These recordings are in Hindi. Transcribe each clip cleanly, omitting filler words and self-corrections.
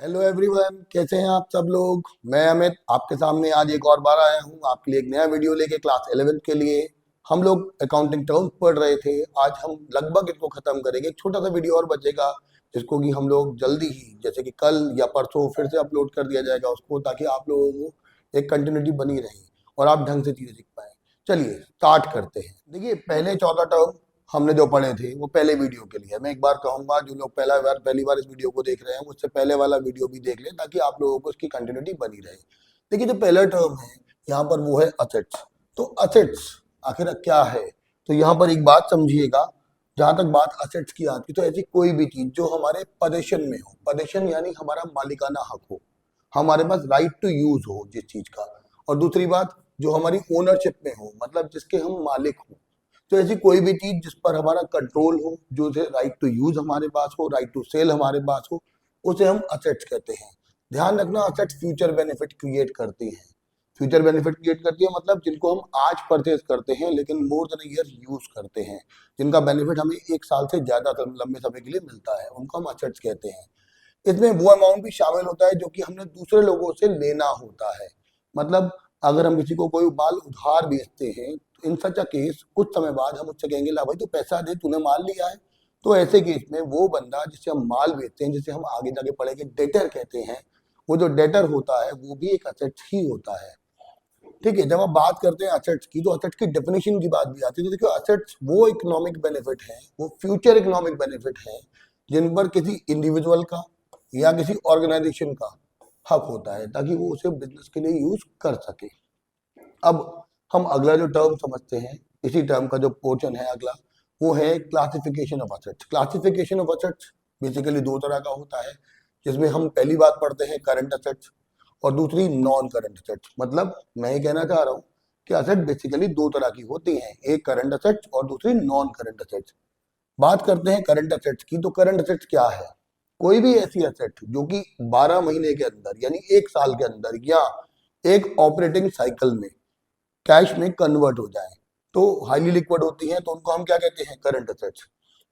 हेलो एवरीवन, कैसे हैं आप सब लोग। मैं अमित आपके सामने आज एक और बार आया हूं आपके लिए एक नया वीडियो लेके क्लास 11th के लिए। हम लोग अकाउंटिंग टर्म्स पढ़ रहे थे, आज हम लगभग इनको खत्म करेंगे। एक छोटा सा वीडियो और बचेगा जिसको कि हम लोग जल्दी ही जैसे कि कल या परसों फिर से अपलोड कर दिया जाएगा उसको, ताकि आप लोगों को एक कंटिन्यूटी बनी रहे और आप ढंग से चीजें सीख पाए। चलिए स्टार्ट करते हैं। देखिए, पहले 14 टर्म हमने जो पढ़े थे वो पहले वीडियो के लिए। मैं एक बार कहूंगा, जो लोग पहली बार इस वीडियो को देख रहे हैं उससे पहले वाला वीडियो भी देख लें, ताकि आप लोगों को इसकी कंटिन्यूटी बनी रहे। देखिए, जो पहला टर्म है यहाँ पर वो है असेट्स। तो असेट्स आखिर क्या है, तो यहाँ पर एक बात समझिएगा। जहां तक बात असेट्स की आती है, तो ऐसी कोई भी चीज जो हमारे पोजेशन में हो, पोजेशन यानी हमारा मालिकाना हक हो, हमारे पास राइट टू यूज हो जिस चीज का, और दूसरी बात जो हमारी ओनरशिप में हो, मतलब जिसके हम मालिक हो। तो ऐसी कोई भी चीज जिस पर हमारा कंट्रोल हो, जो राइट टू यूज हमारे पास हो, राइट टू सेल हमारे पास हो, उसे हम असेट्स कहते हैं। ध्यान रखना, असेट्स फ्यूचर बेनिफिट क्रिएट करती हैं। फ्यूचर बेनिफिट क्रिएट करती है मतलब जिनको हम आज परचेज करते हैं लेकिन मोर देन ईयर यूज करते हैं, जिनका बेनिफिट हमें एक साल से ज्यादा लंबे समय के लिए मिलता है, उनको हम असेट्स कहते हैं। इसमें वो अमाउंट भी शामिल होता है जो कि हमने दूसरे लोगों से लेना होता है। मतलब अगर हम किसी को कोई माल उधार बेचते हैं, तो इन सच अ केस कुछ समय बाद हम उससे कहेंगे, ला भाई तू पैसा दे, तूने माल लिया है। तो ऐसे केस में वो बंदा जिससे हम माल बेचते हैं, जिसे हम आगे जाके पढ़ेंगे डेटर कहते हैं, वो जो डेटर होता है वो भी एक असेट ही होता है। ठीक है, जब आप बात करते हैं असेट्स की, तो असेट्स की डेफिनेशन की बात भी आती है। तो देखिए, असेट्स वो इकोनॉमिक बेनिफिट है, वो फ्यूचर इकोनॉमिक बेनिफिट है जिन पर किसी इंडिविजुअल का या किसी ऑर्गेनाइजेशन का हक होता है, ताकि वो उसे बिजनेस के लिए यूज कर सके। अब हम अगला जो टर्म समझते हैं, इसी टर्म का जो पोर्शन है अगला, वो है classification of assets. Classification of assets basically दो तरह का होता है, जिसमें हम पहली बात पढ़ते हैं करंट असेट्स और दूसरी नॉन करंट असेट्स। मतलब मैं ये कहना चाह रहा हूँ कि असेट बेसिकली दो तरह की होती हैं, एक करंट असेट्स और दूसरी नॉन करंट असेट्स। बात करते हैं करंट असेट्स की, तो करंट असेट्स क्या है? कोई भी ऐसी असेट जो कि 12 महीने के अंदर यानी एक साल के अंदर या एक ऑपरेटिंग साइकिल में कैश में कन्वर्ट हो जाए, तो हाईली लिक्विड होती हैं, तो उनको हम क्या कहते हैं? Current assets.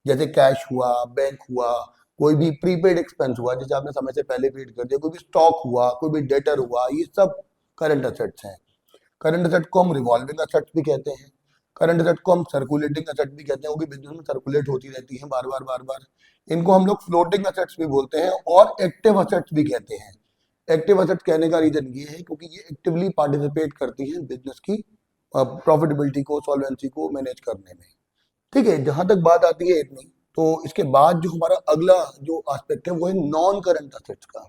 जैसे कैश हुआ, बैंक हुआ, कोई भी प्रीपेड एक्सपेंस हुआ जिसे आपने समय से पहले पेड कर दिया, कोई भी स्टॉक हुआ, कोई भी डेटर हुआ, ये सब करंट असेट्स हैं। करंट असेट को हम रिवॉल्विंग असेट्स भी कहते हैं। करंट असेट को हम सर्कुलेटिंग असेट भी कहते हैं, वो भी बिजनेस में सर्कुलेट होती रहती है बार बार बार बार। इनको हम लोग फ्लोटिंग असेट्स भी बोलते हैं और एक्टिव असेट्स भी कहते हैं। एक्टिव असेट्स कहने का रीजन ये है क्योंकि ये एक्टिवली पार्टिसिपेट करती हैं बिजनेस की प्रॉफिटेबिलिटी को, सॉल्वेंसी को मैनेज करने में। ठीक है, जहां तक बात आती है इतनी, तो इसके बाद जो हमारा अगला जो एस्पेक्ट है वो है नॉन करंट असेट्स का।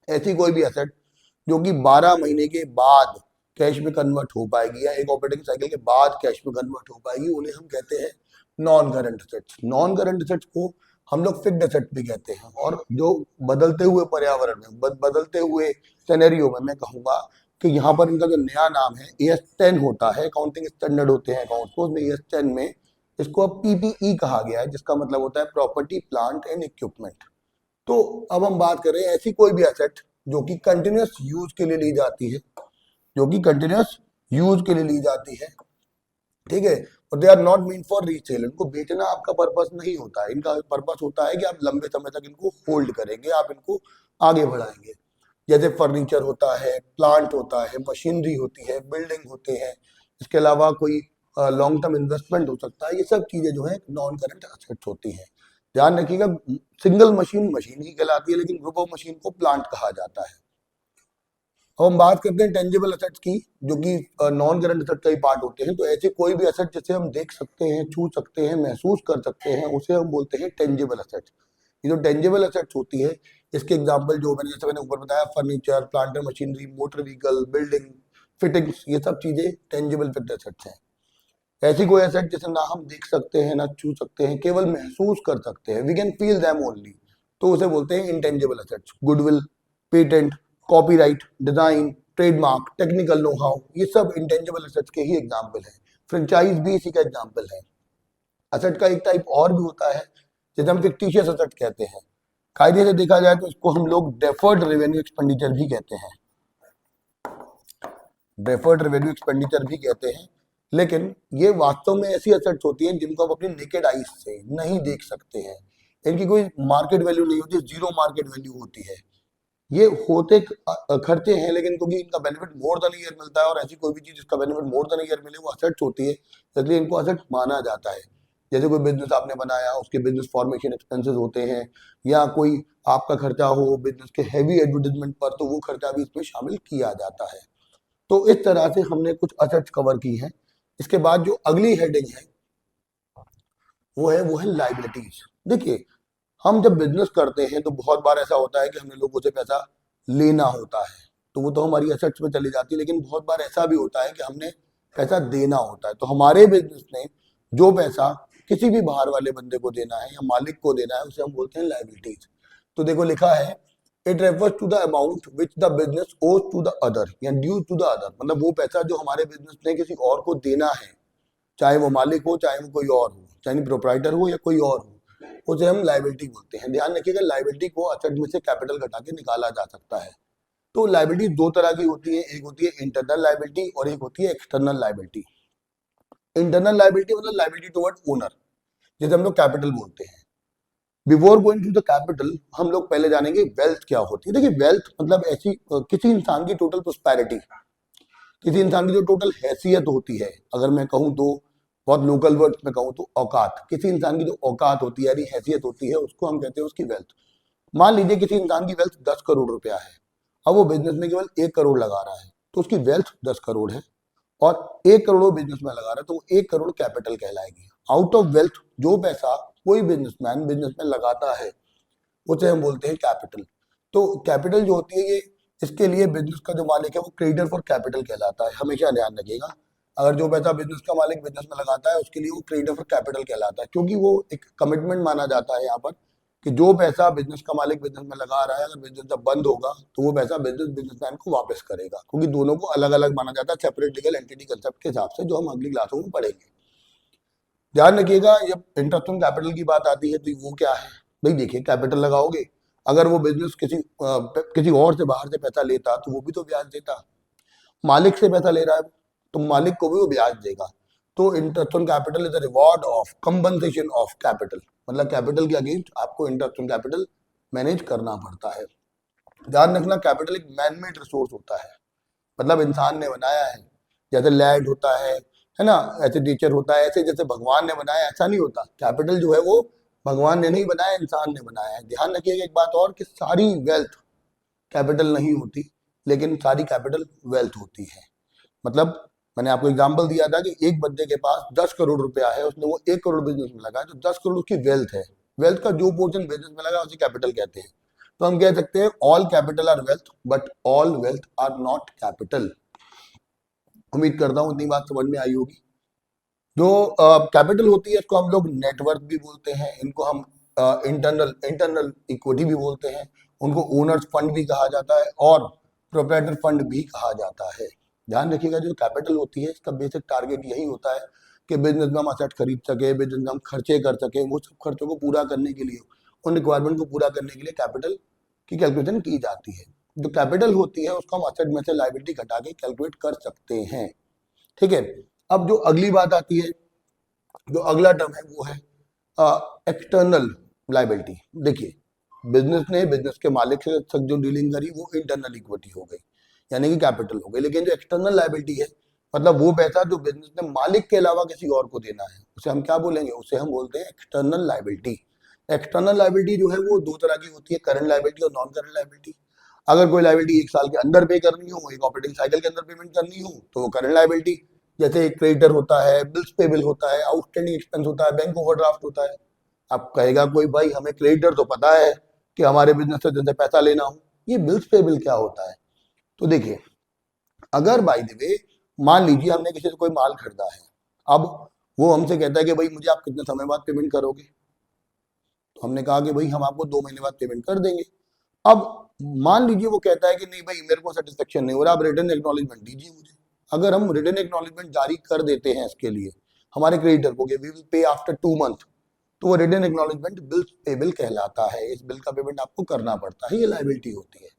ऐसी कोई भी असेट जो कि 12 महीने के बाद कैश में कन्वर्ट हो पाएगी या एक ऑपरेटिंग साइकिल के बाद कैश में कन्वर्ट हो पाएगी, उन्हें हम कहते हैं non current assets. Non current assets को हम लोग फिक्स्ड असेट भी कहते हैं। और जो बदलते हुए पर्यावरण में, बदलते हुए सिनेरियो में मैं कहूंगा कि यहाँ पर इनका जो नया नाम है AS10 होता है, अकाउंटिंग स्टैंडर्ड होते हैं अकाउंट्स को, उसमें AS10 में इसको अब PPE कहा गया है, जिसका मतलब होता है प्रॉपर्टी प्लांट एंड इक्विपमेंट। तो अब हम बात करें ऐसी कोई भी एसेट जो कि कंटिन्यूस यूज के लिए ली जाती है, जो कि कंटिन्यूस यूज के लिए ली जाती है। ठीक है, और they are not meant for resale. इनको बेचना आपका पर्पस नहीं होता है, इनका पर्पस होता है कि आप लंबे समय तक इनको होल्ड करेंगे, आप इनको आगे बढ़ाएंगे। जैसे फर्नीचर होता है, प्लांट होता है, मशीनरी होती है, बिल्डिंग होते हैं, इसके अलावा कोई लॉन्ग टर्म इन्वेस्टमेंट हो सकता है। ये सब चीजें जो है नॉन करंट एसेट्स होती हैं। ध्यान रखिएगा, सिंगल मशीन मशीन ही कहलाती है, लेकिन ग्रुप ऑफ मशीन को प्लांट कहा जाता है। अब हम बात करते हैं टेंजिबल एसेट्स की, जो कि नॉन करंट एसेट का ही पार्ट होते हैं। तो ऐसे कोई भी एसेट जिसे हम देख सकते हैं, छू सकते हैं, महसूस कर सकते हैं, उसे हम बोलते हैं टेंजिबल एसेट्स। ये जो टेंजिबल एसेट्स होती है, इसके एग्जांपल जो जैसे मैंने ऊपर बताया, furniture, plant and machinery, motor vehicle, building, fittings, ये सब चीजें टेंजिबल फिक्स्ड एसेट्स हैं। ऐसी कोई एसेट जिसे ना हम देख सकते हैं, ना छू सकते हैं, केवल महसूस कर सकते हैं, we can feel them only, तो उसे बोलते हैं intangible assets. Goodwill, patent, copyright, design, trademark, technical know how, ये सब इंटेंजिबल एसेट्स के ही एग्जांपल हैं। फ्रेंचाइज भी इसी का एग्जांपल है। एसेट का एक टाइप और भी होता है जिसे हम फिक्टिशियस एसेट कहते हैं। कायदे से देखा जाए तो इसको हम लोग डेफर्ड रेवेन्यू एक्सपेंडिचर भी कहते हैं, डेफर्ड रेवेन्यू एक्सपेंडिचर भी कहते हैं। लेकिन ये वास्तव में ऐसी एसेट्स होती हैं जिनको आप अपनी नेकेड आईज से नहीं देख सकते हैं। इनकी कोई मार्केट वैल्यू नहीं होती, जीरो मार्केट वैल्यू होती है। ये होते खर्चे हैं, लेकिन क्योंकि इनका बेनिफिट मोर देन ईयर मिलता है और ऐसी कोई भी चीज जिसका बेनिफिट मोर देन ईयर मिले वो असेट्स होती है, इसलिए इनको असेट माना जाता है। जैसे कोई बिजनेस आपने बनाया, उसके बिजनेस फॉर्मेशन एक्सपेंसेस होते हैं, या कोई आपका खर्चा हो बिजनेस के हैवी एडवर्टाइजमेंट पर, तो वो खर्चा भी इसमें शामिल किया जाता है। तो इस तरह से हमने कुछ असेट्स कवर की हैं। इसके बाद जो अगली हेडिंग है वो है लाइबिलिटीज। देखिए, हम जब बिजनेस करते हैं तो बहुत बार ऐसा होता है कि हमें लोगों से पैसा लेना होता है, तो वो तो हमारी एसेट्स में चली जाती है, लेकिन बहुत बार ऐसा भी होता है कि हमने पैसा देना होता है। तो हमारे बिजनेस ने जो पैसा किसी भी बाहर वाले बंदे को देना है या मालिक को देना है, उसे हम बोलते हैं लाइबिलिटीज। तो देखो लिखा है, it refers to the amount which the business owes to the other या ड्यू टू द अदर। मतलब वो पैसा जो हमारे बिजनेस ने किसी और को देना है, चाहे वो मालिक हो, चाहे वो कोई और हो, चाहे प्रोप्राइटर हो या कोई और हो, उसे हम लाइबिलिटी बोलते हैं। ध्यान रखिएगा, लाइबिलिटी को असेट में से कैपिटल घटा के निकाला जा सकता है। तो लाइबिलिटी दो तरह की होती है, एक होती है इंटरनल लाइबिलिटी और एक होती है एक्सटर्नल लाइबिलिटी। इंटरनल लाइबिलिटी मतलब लाइबिलिटी टुवर्ड ओनर, जैसे हम लोग कैपिटल बोलते हैं। Before going to the capital, हम लोग पहले जानेंगे वेल्थ क्या होती है। देखिए, वेल्थ मतलब ऐसी किसी इंसान की टोटल प्रोस्पेरिटी, किसी इंसान की जो टोटल हैसियत होती है। अगर मैं कहूँ तो बहुत लोकल वर्ड में कहूँ तो औकात, किसी इंसान की जो औकात होती है यानी हैसियत होती है, उसको हम कहते हैं उसकी वेल्थ। मान लीजिए किसी इंसान की वेल्थ 10 करोड़ रुपया है, अब वो बिजनेस में केवल 1 करोड़ लगा रहा है, तो उसकी वेल्थ 10 करोड़ है और 1 करोड़ वो बिजनेस में लगा रहा है, तो वो 1 करोड़ कैपिटल कहलाएगी। आउट ऑफ वेल्थ जो पैसा कोई बिजनेसमैन बिजनेस में लगाता है उसे हम बोलते हैं कैपिटल। तो कैपिटल जो होती है ये, इसके लिए बिजनेस का जो मालिक है वो क्रेडिटर फॉर कैपिटल कहलाता है। हमेशा ध्यान रखिएगा, अगर जो पैसा बिजनेस का मालिक बिजनेस में लगाता है उसके लिए वो क्रेडिटर फॉर कैपिटल कहलाता है, क्योंकि वो एक कमिटमेंट माना जाता है यहाँ पर कि जो पैसा बिजनेस का मालिक बिजनेस में लगा रहा है, अगर बिजनेस जब बंद होगा तो वो पैसा बिजनेसमैन को वापस करेगा, क्योंकि दोनों को अलग अलग माना जाता है सेपरेट लीगल एंटिटी कंसेप्ट के हिसाब से, जो हम अगली क्लासों में पढ़ेंगे। ध्यान रखिएगा, जब इंटरेस्ट ऑन कैपिटल की बात आती है तो वो क्या है भाई। देखिए, कैपिटल लगाओगे, अगर वो बिजनेस किसी और से बाहर से पैसा लेता तो वो भी तो ब्याज देता। मालिक से पैसा ले रहा है तो मालिक को भी वो ब्याज देगा। तो interest on capital is a reward of compensation of capital, मतलब कैपिटल के अगेंस्ट आपको इंटरेस्ट ऑन कैपिटल मैनेज करना पड़ता है। ध्यान रखना, कैपिटल एक मैन मेड रिसोर्स होता है, मतलब इंसान ने बनाया है। जैसे लैंड होता है ना, ऐसे नेचर होता है, ऐसे जैसे भगवान ने बनाया, ऐसा नहीं होता। कैपिटल जो है वो भगवान ने नहीं बनाया, इंसान ने बनाया है। ध्यान रखिएगा एक बात और, कि सारी वेल्थ कैपिटल नहीं होती, लेकिन सारी कैपिटल वेल्थ होती है। मतलब मैंने आपको एग्जांपल दिया था कि एक बंदे के पास 10 करोड़ रुपया है, उसने वो 1 करोड़ बिजनेस में लगाया, तो 10 करोड़ उसकी वेल्थ है। वेल्थ का जो पोर्शन बिजनेस में लगा उसे कैपिटल कहते हैं। तो हम कह सकते हैं all capital are wealth but all wealth are not capital. उम्मीद करता हूँ इतनी बात समझ में आई होगी। जो कैपिटल होती है इसको हम लोग नेटवर्थ भी बोलते हैं, इनको हम इंटरनल इक्विटी भी बोलते हैं, उनको ओनर्स फंड भी कहा जाता है और प्रोप्राइटर फंड भी कहा जाता है। ध्यान रखिएगा, जो कैपिटल होती है इसका बेसिक टारगेट यही होता है कि बिजनेस में हम असेट खरीद सके, बिजनेस में हम खर्चे कर सके, वो सब खर्चों को पूरा करने के लिए, उन रिक्वायरमेंट को पूरा करने के लिए कैपिटल की कैलकुलेशन की जाती है। जो कैपिटल होती है उसको हम असेट में से लायबिलिटी घटा के कैलकुलेट कर सकते हैं। ठीक है, अब जो अगली बात आती है, जो अगला टर्म है वो है एक्सटर्नल लायबिलिटी। देखिए, बिजनेस ने बिजनेस के मालिक से तक जो डीलिंग करी वो इंटरनल इक्विटी हो गई, यानी कि कैपिटल हो गई। लेकिन जो एक्सटर्नल लायबिलिटी है, मतलब वो पैसा जो बिजनेस ने मालिक के अलावा किसी और को देना है, उसे हम क्या बोलेंगे, उसे हम बोलते हैं एक्सटर्नल लायबिलिटी। एक्सटर्नल लायबिलिटी जो है वो दो तरह की होती है, करंट लायबिलिटी और नॉन करंट लायबिलिटी। अगर कोई लायबिलिटी 1 साल के अंदर पे करनी हो, एक ऑपरेटिंग साइकिल के अंदर पेमेंट करनी हो, तो वो करंट लायबिलिटी। जैसे क्रेडिटर होता है, बिल्स पेबल होता है, आउटस्टैंडिंग एक्सपेंस होता है, बैंक ओवरड्राफ्ट होता है। अब कहेगा कोई भाई हमें क्रेडिटर तो पता है कि हमारे बिजनेस से जिनसे पैसा लेना हो, ये बिल्स पेबल क्या होता है। तो देखिए, अगर बाय द वे मान लीजिए हमने किसी से कोई माल खरीदा है, अब वो हमसे कहता है कि भाई मुझे आप कितने समय बाद पेमेंट करोगे, तो हमने कहा कि भाई हम आपको 2 महीने बाद पेमेंट कर देंगे। अब मान लीजिए वो कहता है कि नहीं भाई मेरे को सेटिस्फेक्शन नहीं हो रहा, आप रिटर्न एक्नॉलेजमेंट दीजिए मुझे। अगर हम रिटर्न एक्नॉलेजमेंट जारी कर देते हैं इसके लिए हमारे क्रेडिटर को कि we will pay after 2 month, तो वो रिटर्न एक्नॉलेजमेंट बिल पेबल कहलाता है। इस बिल का पेमेंट आपको करना पड़ता है, ये लायबिलिटी होती है।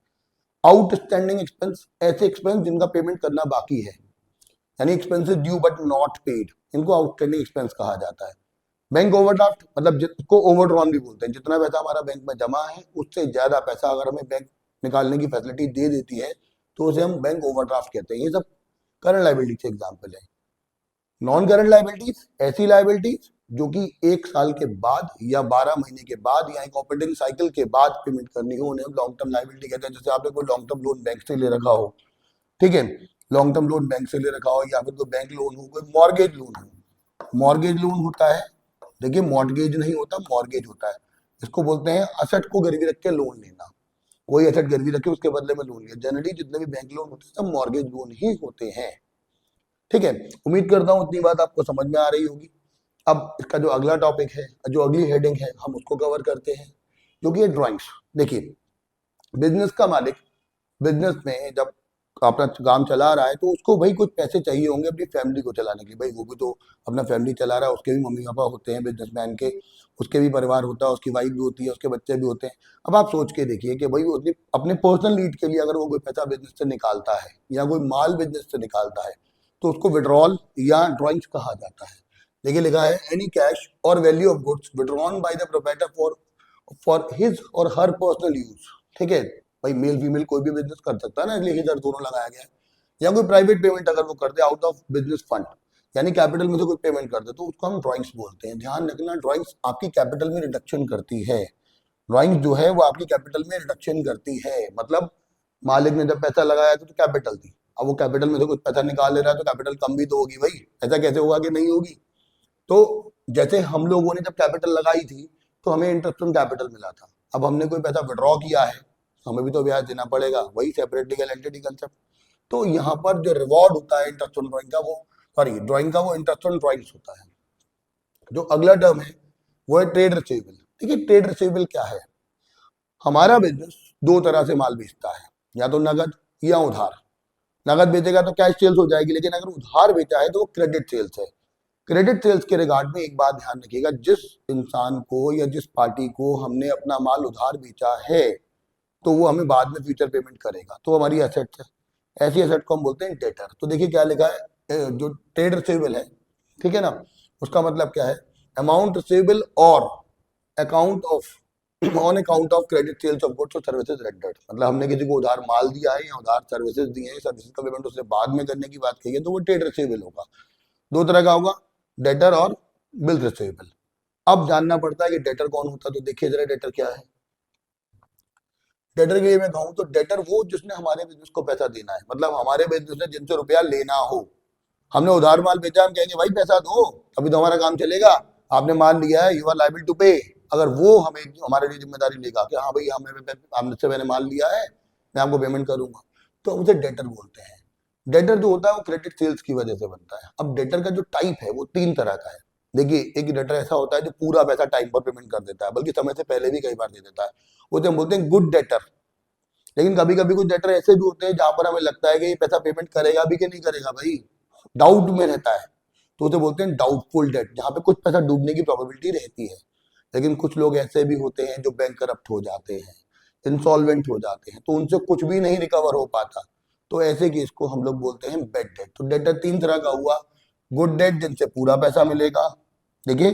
आउटस्टैंडिंग एक्सपेंस, ऐसे एक्सपेंस जिनका पेमेंट करना बाकी है, यानी expenses due but not paid, इनको आउटस्टैंडिंग एक्सपेंस कहा जाता है। बैंक ओवरड्राफ्ट मतलब जिसको ओवरड्रॉन भी बोलते हैं, जितना पैसा हमारा बैंक में जमा है उससे ज्यादा पैसा अगर हमें बैंक निकालने की फैसिलिटी दे देती है तो उसे हम बैंक ओवरड्राफ्ट कहते हैं। ये सब करंट लायबिलिटी के एग्जाम्पल है। नॉन करंट लायबिलिटीज ऐसी लायबिलिटीज जो कि 1 साल के बाद या 12 महीने के बाद या एक ऑपरेटिंग साइकिल के बाद पेमेंट करनी हो, उन्हें हम लॉन्ग टर्म लायबिलिटी कहते हैं। जैसे आपने कोई लॉन्ग टर्म लोन बैंक से ले रखा हो, ठीक है, लॉन्ग टर्म लोन बैंक से ले रखा हो, या फिर कोई बैंक लोन हो, कोई मॉर्गेज लोन हो। मॉर्गेज लोन होता है, देखिए मॉर्गेज नहीं होता, मॉर्गेज होता है। इसको बोलते हैं असेट को गिरवी रख के लोन लेना। कोई एसेट गिरवी रखे उसके बदले में लोन लिया। जनरली जितने भी बैंक लोन होते हैं सब मॉर्गेज लोन ही होते हैं, ठीक है। उम्मीद करता हूं इतनी बात आपको समझ में आ रही होगी। अब इसका जो अगला टॉपिक है, जो अगली हेडिंग है, हम उसको कवर करते हैं, जो कि है ड्राइंग्स। देखिए बिजनेस का मालिक बिजनेस में जब अपना काम चला रहा है तो उसको भाई कुछ पैसे चाहिए होंगे अपनी फैमिली को चलाने के लिए। भाई वो भी तो अपना फैमिली चला रहा है, उसके भी मम्मी पापा होते हैं बिजनेसमैन के, उसके भी परिवार होता है, उसकी वाइफ भी होती है, उसके बच्चे भी होते हैं। अब आप सोच के देखिए कि भाई वो अपने पर्सनल नीड के लिए अगर वो कोई पैसा बिजनेस से निकालता है या कोई माल बिजनेस से निकालता है तो उसको विड्रॉल या ड्रॉइंग्स कहा जाता है। देखिए लिखा है एनी कैश और value of goods withdrawn by the proprietor for his और हर पर्सनल यूज, ठीक है। भाई मेल फीमेल कोई भी बिजनेस कर सकता है ना, इसलिए इधर दोनों लगाया गया है। या कोई प्राइवेट पेमेंट अगर वो कर दे आउट ऑफ बिजनेस फंड, यानी कैपिटल में से कोई पेमेंट कर दे, तो उसको हम ड्राइंग्स बोलते हैं। ध्यान रखना ड्राइंग्स आपकी कैपिटल में रिडक्शन करती है। ड्राइंग्स जो है वो आपकी कैपिटल में रिडक्शन करती है। मतलब मालिक ने जब पैसा लगाया तो कैपिटल थी, अब वो कैपिटल में से कुछ पैसा निकाल ले रहा है तो कैपिटल कम भी तो होगी भाई। ऐसा कैसे होगा कि नहीं होगी। तो जैसे हम लोगों ने जब कैपिटल लगाई थी तो हमें इंटरेस्ट ऑन कैपिटल मिला था। अब हमने कोई पैसा विड्रॉ किया है, हमें भी तो ब्याज देना पड़ेगा, वही सेपरेट लीगल एंटिटी कंसेप्ट। तो यहाँ पर जो रिवॉर्ड होता है इंटरेस्ट ऑन ड्राइंग का, वो सॉरी ड्राइंग का, वो इंटरेस्ट ऑन ड्राइंग्स होता है। जो अगला टर्म है वो है ट्रेड रिसीवेबल। देखिए ट्रेड रिसीवेबल क्या है। हमारा बिजनेस दो तरह से माल बेचता है, या तो नगद या उधार। नगद बेचेगा तो कैश सेल्स हो जाएगी, लेकिन अगर उधार बेचा है तो वो क्रेडिट सेल्स है। क्रेडिट सेल्स के रिगार्ड में एक बात ध्यान रखिएगा, जिस इंसान को या जिस पार्टी को हमने अपना माल उधार बेचा है तो वो हमें बाद में फ्यूचर पेमेंट करेगा, तो हमारी एसेट है। ऐसी एसेट को हम बोलते हैं डेटर। तो देखिए क्या लिखा है, जो ट्रेड रिसीवेबल है, ठीक है ना, उसका मतलब क्या है, अमाउंट रिसीवेबल और account of on account of credit sales of goods और सर्विसेज रेंडर्ड। मतलब हमने किसी को उधार माल दिया है या उधार सर्विसेज दी है, सर्विसेज का पेमेंट उसने बाद में करने की बात कही है, तो वो ट्रेड रिसीवेबल होगा। दो तरह का होगा, डेटर और बिल रिसीवेबल। अब जानना पड़ता है कि डेटर कौन होता है, तो देखिए जरा डेटर क्या है। डेटर के लिए मैं कहूं तो डेटर वो जिसने हमारे बिजनेस को पैसा देना है, मतलब हमारे बिजनेस ने जिनसे रुपया लेना हो। हमने उधार माल बेचा, हम कहेंगे भाई पैसा दो अभी तो हमारा काम चलेगा, आपने माल लिया है, यू आर लायबल टू पे। अगर वो हमें हमारे लिए जिम्मेदारी लेगा कि हाँ भाई हमसे मैंने माल लिया है, मैं आपको पेमेंट करूंगा, तो हम उसे डेटर बोलते हैं। डेटर जो होता है वो क्रेडिट सेल्स की वजह से बनता है। अब डेटर का जो टाइप है वो 3 तरह का है। देखिए एक डेटर ऐसा होता है जो पूरा पैसा टाइम पर पेमेंट कर देता है, बल्कि समय से पहले भी कई बार दे देता है, उसे हम बोलते हैं गुड डेटर। लेकिन कभी कभी कुछ डेटर ऐसे भी होते हैं जहां पर हमें लगता है कि ये पैसा पेमेंट करेगा भी कि नहीं करेगा, भाई डाउट में रहता है, तो उसे बोलते हैं डाउटफुल डेट, जहां पे कुछ पैसा डूबने की प्रोबेबिलिटी रहती है। लेकिन कुछ लोग ऐसे भी होते हैं जो बैंक करप्ट हो जाते हैं, इंसॉल्वेंट हो जाते हैं, तो उनसे कुछ भी नहीं रिकवर हो पाता, तो ऐसे केस को हम लोग बोलते हैं बैड डेट। तो डेटर 3 तरह का हुआ, गुड डेट जिनसे पूरा पैसा मिलेगा, देखिए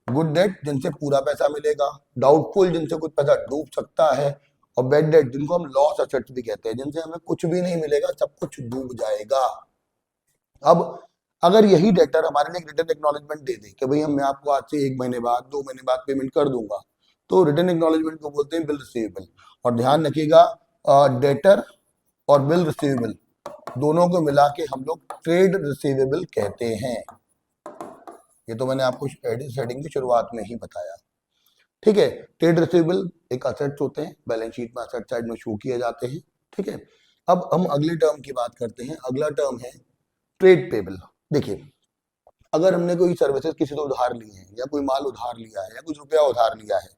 गुड डेट जिनसे पूरा पैसा मिलेगा, डाउटफुल जिनसे कुछ पैसा डूब सकता है, और बैड डेट जिनको हम लॉस असेट्स भी कहते हैं, जिनसे हमें कुछ भी नहीं मिलेगा, सब कुछ डूब जाएगा। अब अगर यही डेटर हमारे लिए रिटर्न एक्नॉलेजमेंट दे दे कि भाई मैं आपको आज से 1 महीने बाद 2 महीने बाद पेमेंट कर दूंगा, तो रिटर्न एक्नॉलेजमेंट को बोलते हैं बिल रिसीवेबल। और ध्यान रखिएगा डेटर और बिल रिसीवेबल दोनों को मिला के हम लोग ट्रेड रिसीवेबल कहते हैं। ये तो मैंने आपको हेडिंग की शुरुआत में ही बताया, ठीक है। ट्रेड रिसीवेबल एक असेट्स होते हैं, बैलेंस शीट में असेट साइड में शो किए जाते हैं, ठीक है। अब हम अगले टर्म की बात करते हैं। अगला टर्म है ट्रेड पेबल। देखिए अगर हमने कोई सर्विसेज किसी से उधार ली है, या कोई माल उधार लिया है, या कुछ रुपया उधार लिया है,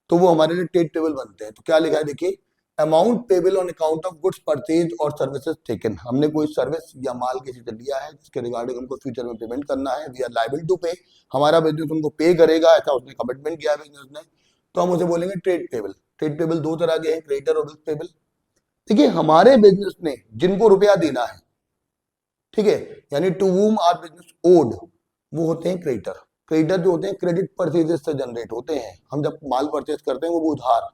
तो वो हमारे लिए ट्रेड पेबल बनते हैं। तो क्या लिखा है, देखिए amount payable on account of goods purchase और सर्विसेज टेकन। हमने कोई सर्विस या माल किसी से लिया है जिसके रिगार्डिंग हमको फ्यूचर में पेमेंट करना है, वी आर लायबल टू पे। हमारा बिजनेस उनको पे करेगा, ऐसा उसने कमिटमेंट किया है बिजनेस ने, तो हम उसे बोलेंगे ट्रेड पेबल। ट्रेड पेबल 2 तरह के हैं, क्रेडिटर और बिल पेबल। देखिए हमारे बिजनेस ने जिनको रुपया देना है, ठीक है, यानी टू वूम आर बिजनेस ओड, वो होते हैं क्रेडिटर। क्रेडिटर जो होते हैं क्रेडिट परचेजेस से जनरेट होते हैं। हम जब माल परचेज करते हैं वो उधार,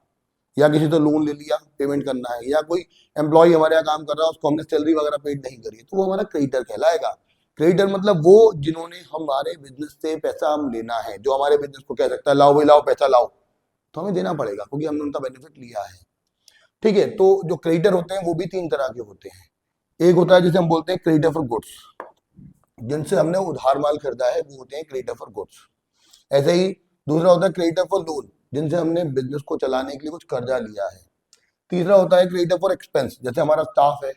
या किसी से लोन ले लिया, पेमेंट करना है, या कोई एम्प्लॉय हमारे यहाँ काम कर रहा है, उसको हमने सैलरी वगैरह पेड नहीं करी है, तो वो हमारा क्रेडिटर कहलाएगा। क्रेडिटर मतलब वो जिन्होंने हमारे बिजनेस से पैसा हम लेना है, जो हमारे बिजनेस को कह सकता है लाओ भाई लाओ पैसा लाओ, तो हमें देना पड़ेगा क्योंकि हमने उनका बेनिफिट लिया है। ठीक है, तो जो क्रेडिटर होते हैं वो भी तीन तरह के होते हैं। एक होता है जिसे हम बोलते हैं क्रेडिटर फॉर गुड्स, जिनसे हमने उधार माल खरीदा है, वो होते हैं क्रेडिटर फॉर गुड्स। ऐसे ही दूसरा होता है क्रेडिटर फॉर लोन, जिनसे हमने बिजनेस को चलाने के लिए कुछ कर्जा लिया है। तीसरा होता है क्रेडिटर फॉर एक्सपेंस, जैसे हमारा स्टाफ है,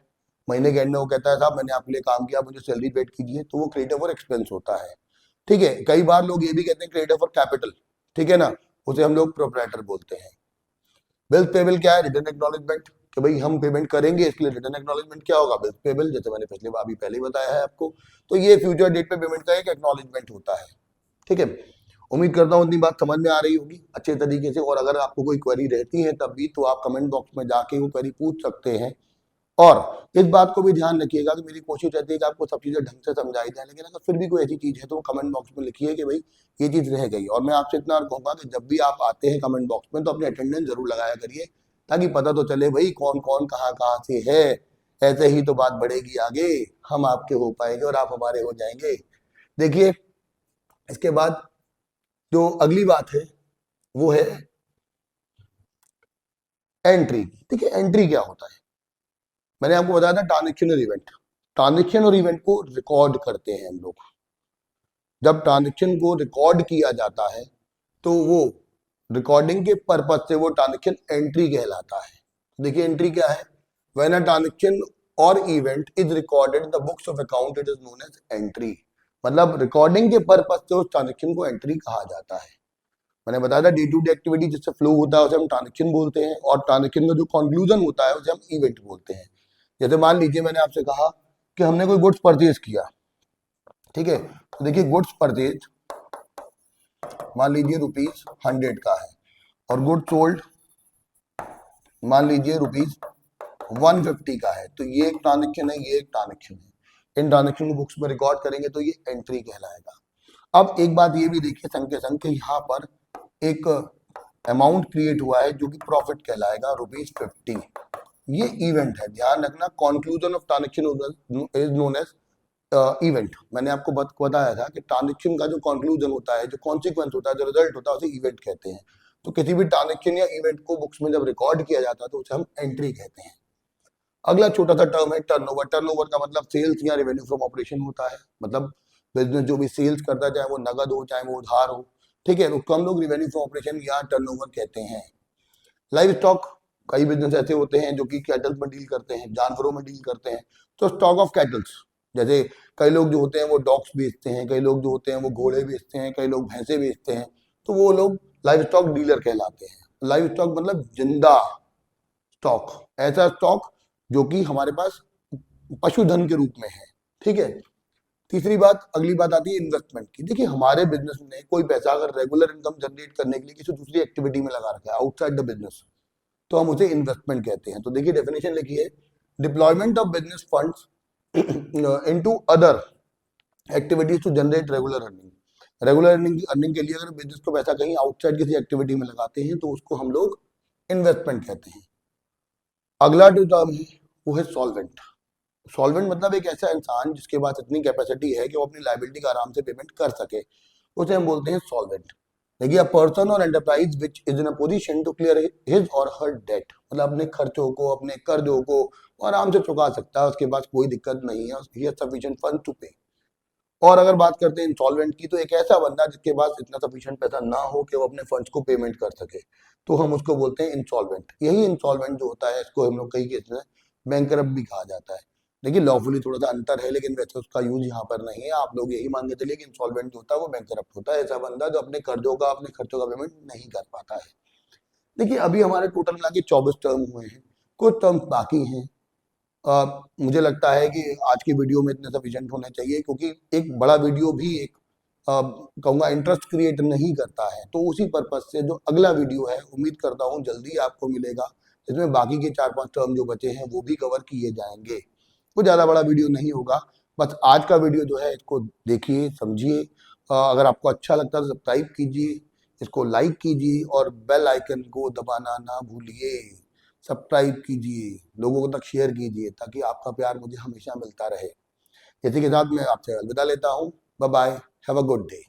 महीने के एंड में वो कहता है साहब मैंने आपके लिए काम किया, मुझे सैलरी पेड कीजिए, तो वो क्रेडिटर फॉर एक्सपेंस होता है। ठीक है, कई बार लोग ये भी कहते हैं क्रेडिटर फॉर कैपिटल, ठीक है ना, उसे हम लोग प्रोप्राइटर बोलते हैं। बिल्स पेबल क्या है? रिटर्न एक्नॉलेजमेंट, कि भाई हम पेमेंट करेंगे, इसके लिए रिटर्न एक्नॉलेजमेंट क्या होगा? बिल्स पेबल, जैसे मैंने पहले ही बताया है आपको। तो ये फ्यूचर डेट पे पेमेंट का एक एक्नॉलेजमेंट होता है। ठीक है, उम्मीद करता हूँ इतनी बात समझ में आ रही होगी अच्छे तरीके से। और अगर आपको कोई क्वेरी रहती है तब भी, तो आप कमेंट बॉक्स में जाके वो क्वेरी पूछ सकते हैं। और इस बात को भी ध्यान रखिएगा कि मेरी कोशिश रहती है कि आपको सब चीजें ढंग से समझाई जाए, लेकिन अगर फिर भी कोई ऐसी चीज है तो कमेंट बॉक्स में लिखिए कि भाई ये चीज रह गई। और मैं आपसे इतना कहूंगा कि जब भी आप आते हैं कमेंट बॉक्स में, तो अपनी अटेंडेंस जरूर लगाया करिए, ताकि पता तो चले भाई कौन कौन कहाँ कहाँ से है। ऐसे ही तो बात बढ़ेगी आगे, हम आपके हो पाएंगे और आप हमारे हो जाएंगे। देखिए, इसके बाद जो अगली बात है वो है एंट्री। देखिए, एंट्री क्या होता है? मैंने आपको बताया था ट्रांजेक्शन और इवेंट। ट्रांजेक्शन और इवेंट को रिकॉर्ड करते हैं हम लोग। जब ट्रांजेक्शन को रिकॉर्ड किया जाता है तो वो रिकॉर्डिंग के पर्पज से वो ट्रांजेक्शन एंट्री कहलाता है। देखिए, एंट्री क्या है? व्हेन अ ट्रांजेक्शन और event is recorded in the books of account, it is known as entry. मतलब रिकॉर्डिंग के पर्पज से उस ट्रांजेक्शन को एंट्री कहा जाता है। मैंने बताया था डे टू डे एक्टिविटी जिससे फ्लो होता है उसे हम ट्रांजेक्शन बोलते हैं, और ट्रांजेक्शन का जो कंक्लूजन होता है उसे हम इवेंट बोलते हैं। जैसे मान लीजिए मैंने आपसे कहा कि हमने कोई गुड्स परचेज किया, ठीक है, तो देखिए गुड्स परचेज मान लीजिए ₹100 का है, और गुड सोल्ड मान लीजिए ₹150 का है, तो ये एक ट्रांजेक्शन है, ये एक ट्रांजेक्शन है। इन ट्रांजेक्शन को बुक्स में रिकॉर्ड करेंगे तो ये एंट्री कहलाएगा। अब एक बात ये भी देखिए संग के संग, यहाँ पर एक अमाउंट क्रिएट हुआ है जो कि प्रॉफिट कहलाएगा ₹50। ये इवेंट है, ध्यान रखना। Conclusion of transaction is known as event. मैंने आपको बताया था कि ट्रांजेक्शन का जो कंक्लूजन होता है, जो कॉन्सिक्वेंस होता है, जो रिजल्ट होता है, उसे इवेंट कहते हैं। तो किसी भी ट्रांजेक्शन या इवेंट को बुक्स में जब रिकॉर्ड किया जाता है तो उसे हम एंट्री कहते हैं। अगला छोटा सा टर्म है टर्नओवर। टर्नओवर का मतलब सेल्स या रेवेन्यू फ्रॉम ऑपरेशन होता है। मतलब बिजनेस जो भी सेल्स करता है, चाहे वो नगद हो चाहे वो उधार हो, ठीक है, उसको हम लोग रेवेन्यू फ्रॉम ऑपरेशन या टर्नओवर कहते हैं। लाइव स्टॉक, कई बिजनेस ऐसे होते हैं जो कि कैटल्स में डील करते हैं, जानवरों में डील करते हैं। तो स्टॉक ऑफ कैटल्स, जैसे कई लोग जो होते हैं वो डॉग्स बेचते हैं, कई लोग जो होते हैं वो घोड़े बेचते हैं, कई लोग भैंसे बेचते हैं, तो वो लोग लाइव स्टॉक डीलर कहलाते हैं। लाइव स्टॉक मतलब जिंदा स्टॉक, ऐसा स्टॉक जो कि हमारे पास पशुधन के रूप में है। ठीक है, तीसरी बात, अगली बात आती है इन्वेस्टमेंट की। देखिए, हमारे बिजनेस में कोई पैसा अगर रेगुलर इनकम जनरेट करने के लिए किसी दूसरी एक्टिविटी में लगा रखा है आउटसाइड द बिजनेस, तो हम उसे इन्वेस्टमेंट कहते हैं। तो देखिए डेफिनेशन लिखिए, deployment of business funds into other activities to generate regular earning. Regular earning के लिए अगर बिजनेस को पैसा कहीं आउटसाइड किसी एक्टिविटी में लगाते हैं तो उसको हम लोग इन्वेस्टमेंट कहते हैं। अगला जो टर्म है वो है सॉल्वेंट। सॉल्वेंट मतलब एक ऐसा इंसान जिसके पास इतनी कैपेसिटी है कि वो अपनी लाइबिलिटी का आराम से पेमेंट कर सके, उसे हम बोलते हैं सॉल्वेंट। देखिए, अ पर्सन और enterprise which is in a position to clear his और हर डेट, मतलब अपने खर्चों को, अपने कर्जों को आराम से चुका सकता है, उसके पास कोई दिक्कत नहीं है, he has sufficient fund to pay. और अगर बात करते हैं इंसॉल्वेंट की, तो एक ऐसा बंदा जिसके पास इतना सफिशिएंट पैसा ना हो कि वो अपने फंड्स को पेमेंट कर सके, तो हम उसको बोलते हैं इंसॉल्वेंट। यही इंसॉल्वेंट जो होता है, इसको हम लोग कई केस में बैंकरप्ट भी कहा जाता है। देखिए, लॉफुली थोड़ा सा अंतर है, लेकिन वैसे उसका यूज यहाँ पर नहीं है। आप लोग यही मान के चलिए कि इंसॉल्वेंट जो होता है वो बैंकरप्ट होता है, ऐसा बंदा जो अपने कर्जों का, अपने खर्चों का पेमेंट नहीं कर पाता है। देखिए, अभी हमारे टोटल मिला के 24 टर्म हुए हैं, कुछ टर्म बाकी हैं। मुझे लगता है कि आज की वीडियो में इतने सफिशिएंट होने चाहिए, क्योंकि एक बड़ा वीडियो भी एक कहूँगा इंटरेस्ट क्रिएट नहीं करता है। तो उसी पर्पज से जो अगला वीडियो है, उम्मीद करता हूँ जल्दी आपको मिलेगा। इसमें बाकी के 4-5 टर्म जो बचे हैं वो भी कवर किए जाएंगे। कोई ज़्यादा बड़ा वीडियो नहीं होगा, बस आज का वीडियो जो है इसको देखिए, समझिए। अगर आपको अच्छा लगता है तो सब्सक्राइब कीजिए, इसको लाइक कीजिए और बेल आइकन को दबाना ना भूलिए। सब्सक्राइब कीजिए, लोगों तक शेयर कीजिए ताकि आपका प्यार मुझे हमेशा मिलता रहे। इसी के साथ मैं आपसे अलविदा लेता हूँ। Bye bye, have a good day.